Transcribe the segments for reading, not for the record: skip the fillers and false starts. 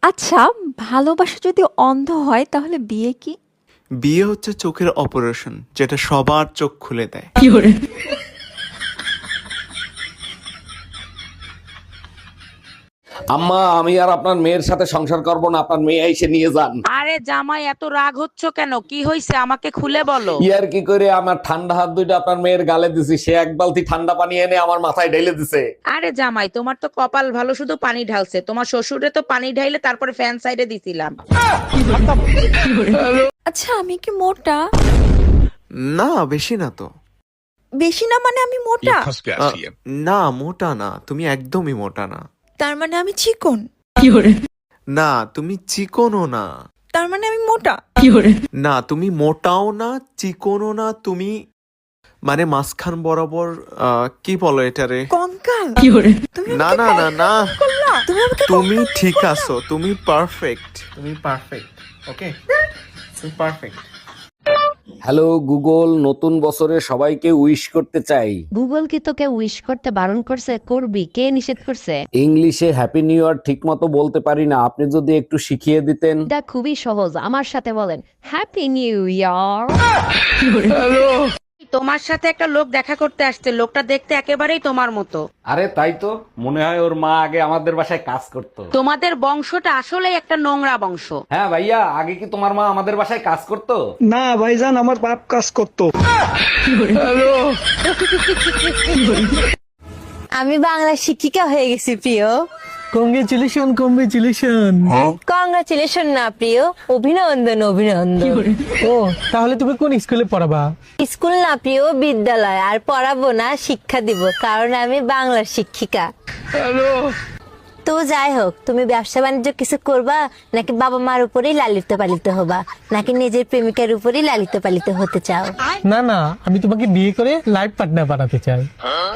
আচ্ছা, ভালোবাসা যদি অন্ধ হয় তাহলে বিয়ে কি? বিয়ে হচ্ছে চোখের অপারেশন, যেটা সবার চোখ খুলে দেয়। আম্মা, আমি আর আপনার মেয়ের সাথে সংসার করব না, আপনার মেয়ে এসে নিয়ে যান। আরে জামাই এত রাগ হচ্ছ কেন? কি হইছে আমাকে খুলে বলো। ইয়ার কি করে আমার ঠান্ডা হাত দুইটা আপনার মেয়ের গালে দিছি, সে এক বালতি ঠান্ডা পানি এনে আমার মাথায় ঢেলে দিছে। আরে জামাই তোমার তো কপাল ভালো, শুধু পানি ঢালছে। তোমার শ্বশুরে তো পানি ঢাইলে তারপরে ফ্যান সাইডে দিছিলাম। আচ্ছা, আমি কি মোটা? না, বেশি না তো। বেশি না মানে আমি মোটা? না, মোটা না, তুমি একদমই মোটা না। তার মানে আমি চিকন? না, তুমি চিকনও না। তার মানে আমি মোটা? না, তুমি মোটাও না, চিকনও না, তুমি মানে মাঝখান বরাবর। কি বলো এটারে? কঙ্কাল? তুমি না আমাকে না না না, করলা? তুমি আমাকে তুমি কঙ্কাল ঠিক করলা? আছো, তুমি পারফেক্ট, তুমি পারফেক্ট। ওকে, তুমি পারফেক্ট। হ্যালো গুগল, নতুন বছরে সবাইকে উইশ করতে চাই। গুগল কি তোকে উইশ করতে বারণ করছে? করবি? কে নিষেধ করছে? ইংলিশে হ্যাপি নিউ ইয়ার ঠিক মতো বলতে পারি না, আপনি যদি একটু শিখিয়ে দিতেন। এটা খুবই সহজ, আমার সাথে বলেন হ্যাপি নিউ ইয়ার। তোমার সাথে একটা লোক দেখা করতে আসছে, লোকটা দেখতে একেবারেই তোমার মতো। আরে তাই তো, মনে হয় ওর মা আগে আমাদের বাসায় কাজ করতো। তোমাদের বংশটা আসলেই একটা নোংরা বংশ। হ্যাঁ ভাইয়া, আগে কি তোমার মা আমাদের বাসায় কাজ করতো? না ভাইজান, আমার বাপ কাজ করতো। আমি বাংলা শিক্ষিকা হয়ে গেছি প্রিয়। Congratulation congratulation. কংগ্রাচুলেশন না প্রিয়, অভিনন্দন অভিনন্দন। ও, তাহলে তুমি কোন স্কুলে পড়াবা? স্কুল না প্রিয়, বিদ্যালয়। আর পড়াবো না, শিক্ষা দিব, কারণ আমি বাংলার শিক্ষিকা। তো যাই হোক, তুমি ব্যবসা বাণিজ্য কিছু করবা, নাকি বাবা মার উপরেই লালিত পালিত হবা, নাকি নিজের প্রেমিকার উপরেই লালিত পালিত হতে চাও? না না, আমি তোমাকে বিয়ে করে লাইফ পার্টনার বানাতে চাই।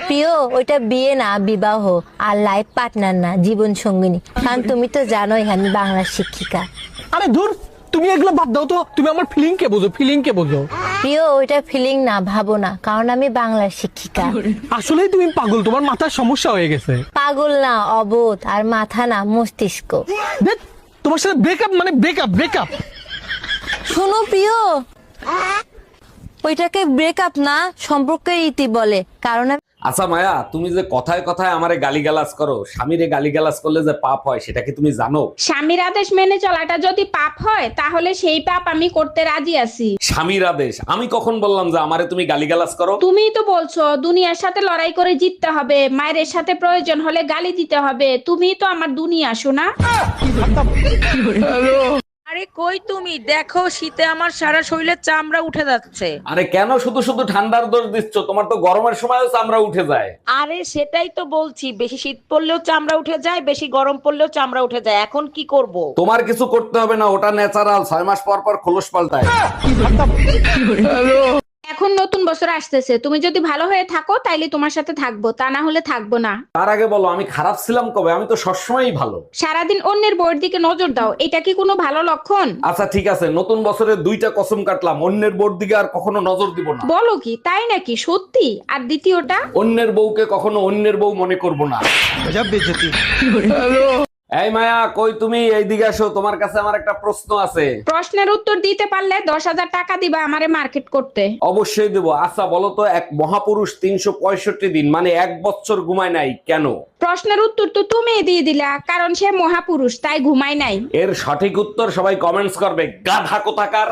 প্রিয়, ওইটা বিয়ে না, বিবাহ। আর লাইফ পার্টনার না, জীবন সঙ্গিনী। কারণ তুমি তো জানোই আমি বাংলার শিক্ষিকা। আরে ধুর, তুমি এগুলো বাদ দাও তো, তুমি আমার ফিলিং কে বোঝো, ফিলিং কে বোঝো। প্রিয়, ওইটা ফিলিং না, ভাবো না, কারণ আমি বাংলার শিক্ষিকা। আসলেই তুমি পাগল, তোমার মাথার সমস্যা হয়ে গেছে। পাগল না, অবোধ। আর মাথা না, মস্তিষ্ক। দেখ, তোমার সাথে ব্রেকআপ মানে ব্রেকআপ ব্রেকআপ। শোনো প্রিয়, ওইটাকে ব্রেকআপ না, সম্পর্কের ইতি বলে। কারণ আচ্ছা মায়া, তুমি যে কথায় কথায় আমারে গালিগালাজ করো, স্বামীরে গালিগালাজ করলে যে পাপ হয় সেটা কি তুমি জানো? স্বামীর আদেশ মেনে চলাটা যদি পাপ হয়, তাহলে সেই পাপ আমি করতে রাজি আছি। স্বামীর আদেশ? আমি কখন বললাম যে আমারে তুমি গালিগালাজ করো? তুমিই তো বলছো দুনিয়ার সাথে লড়াই করে জিততে হবে, মায়ের সাথে প্রয়োজন হলে গালি দিতে হবে। তুমিই তো আমার দুনিয়া, শোনা। আরে কই তুমি? দেখো শীতে আমার সারা শরীরের চামড়া উঠে যাচ্ছে। আরে কেন শুধু শুধু ঠান্ডার দোষ দিচ্ছ? তোমার তো গরমের সময়ও চামড়া উঠে যায়। আরে সেটাই তো বলছি, বেশি শীত পড়লেও চামড়া উঠে যায়, বেশি গরম পড়লেও চামড়া উঠে যায়। এখন কি করব? তোমার কিছু করতে হবে না, ওটা ন্যাচারাল। 6 মাস পর পর খোলস পাল্টায়। এখন নতুন বছর আসতেছে, তুমি যদি ভালো হয়ে থাকো তাইলে তোমার সাথে থাকবো, তা না হলে থাকবো না। তার আগে বলো, আমি খারাপ ছিলাম কবে? আমি তো সবসময়ই ভালো। সারাদিন অন্যের বউয়ের দিকে নজর দাও, এটা কি কোনো ভালো লক্ষণ? আচ্ছা ঠিক আছে, নতুন বছরে 2টা কসম কাটলাম, অন্যের বোর দিকে আর কখনো নজর দিব না। বলো কি, তাই নাকি? সত্যি? আর দ্বিতীয়টা? অন্যের বউকে কখনো অন্যের বউ মনে করব না। এই মায়া, কই তুমি? এইদিকে আসো, তোমার কাছে আমার একটা প্রশ্ন আছে। প্রশ্নের উত্তর দিতে পারলে 10,000 টাকা দিবা আমারে মার্কেট করতে। অবশ্যই দেবো। আচ্ছা বলো তো, এক মহাপুরুষ 365 দিন মানে 1 বছর ঘুমায় নাই কেন? প্রশ্নের উত্তর তো তুমিই দিয়ে দিলা, কারণ সে মহাপুরুষ, তাই ঘুমায় নাই। এর সঠিক উত্তর সবাই কমেন্টস করবে, গাধা কোথাকার।